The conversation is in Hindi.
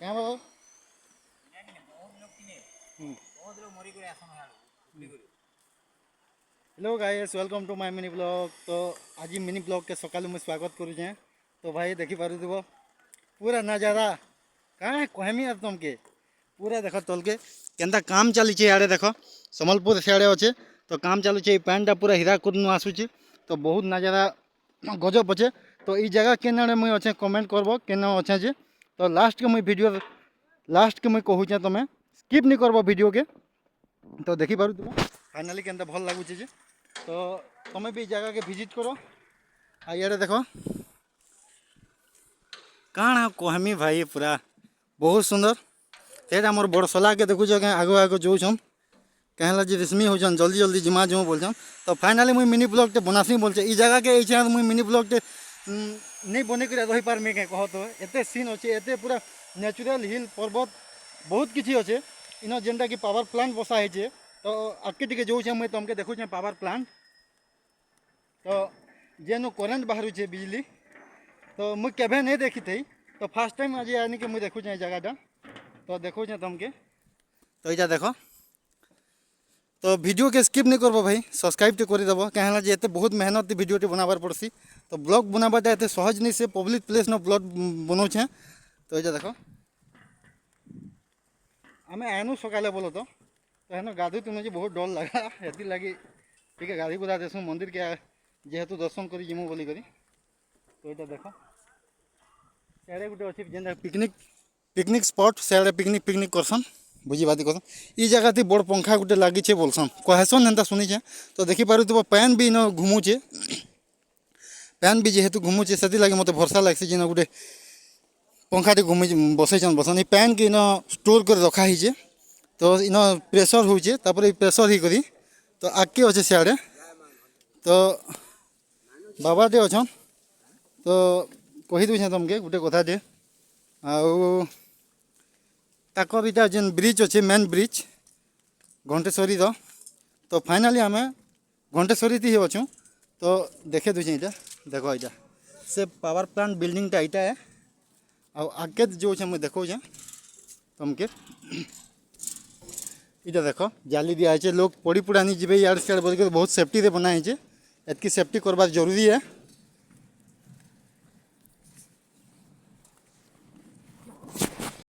क्या बाबू hello guys welcome to my mini blog. तो आज मिनी ब्लॉग के सकाल मुझे स्वागत करुचे। तो भाई देखी पारुव पूरा नजारा कहाँ कहमी यार तुमके पूरा देख तल के केन्ता काम चली आड़े देख सम्बलपुर सियाड़े अच्छे तो काम चलुचे पैंटा पूरा हीराकुद नु आसूचे तो बहुत नजारा गजब अच्छे। तो ये जगह केने मुझे अच्छे कमेंट करब केने अच्छे जे तो लास्ट के मुझे वीडियो लास्ट के मुझे कहूचे तुम्हें स्किप नहीं करब वीडियो के। तो देखी पार तुम फाइनाली केन्ता भल लगुचे जे तो तुम्हें भी जगह के विजिट करो। आइए देखो काଣା कहमी भाई पूरा बहुत सुंदर ये मोर बड़सला के देखुच आगो आगो जोन कहला जे रेशमी होचन जल्दी जल्दी जिमा जो बोलछन। तो फाइनाली मुई मिनी ब्लॉग टे बनासी बोलछे ई जगह के ऐसे मुई मिनी ब्लॉग टे नहीं बने कर रही पार मैं कह तो एते सीन अच्छे एते पूरा नेचुरल हिल पर्वत बहुत किसी अच्छे इन जेनटा कि पावर प्लांट बसा है। तो आगे टे जो मुझे तुमके देखुचे पावर प्लांट तो जेनु करेन्ट बाहर बिजली तो मुझे केवे नहीं देखी थी तो फास्ट टाइम आज आने के मुझे देखुचे जगहटा तो देखुचे तुमके। तो ये देखो तो वीडियो के स्किप नहीं करबो भाई सब्सक्राइब तो करदेव कहेला जे एते बहुत मेहनत वीडियो बनाबार पड़सी तो ब्लॉग बनाबाटा एते सहज नहीं से पब्लिक प्लेस न ब्लॉग बनाऊे। तो ये देखो आम आनु सकाले बोलो तो हेन गाधु तुम बहुत डर लगा हेती लगी ठीक है गाधी गुधा देसु मंदिर के जेहेतु दर्शन कर जिमु बोली करी। तो ये देख सियाड़े गोटे अच्छे जेन पिकनिक पिकनिक स्पॉट सियाड़े पिकनिक पिकनिक करसन बुझीबाती करसन ई जगह थी बड़ पंखा गोटे लगी बोलसन कहसन एंता शुनीचे। तो देखी पारुव पैन भी इन घुमुचे पैन भी जेहेतु घुमुचे से लगे मत भरसा लगे जेन गोटे पंखाटे घुम बसैन बसन पैन के इन स्टोर कर रखाही तो इन प्रेसर होचे प्रेसर ही करी तो आगे अच्छे सियाड़े तो बाबाटे अच्छन तो कही दूचे तुमके गोटे कथाटे आकर इटा जेन ब्रिज अच्छे मेन ब्रिज घंटेश्वरी तो फाइनाली आम घंटेश्वरी थी अच्छू तो देखे दूचे इटा देखो इटा से पावर प्लांट बिल्डिंगटा इटा है आगे जो मुझे देखो तुमके इटा देखो जाली दिया है लोग पड़ी पुड़ा नहीं जी यार सियाड़ बोल बहुत सेफ्टी से बनाई एतकी सेफ्टी करवा जरूरी है।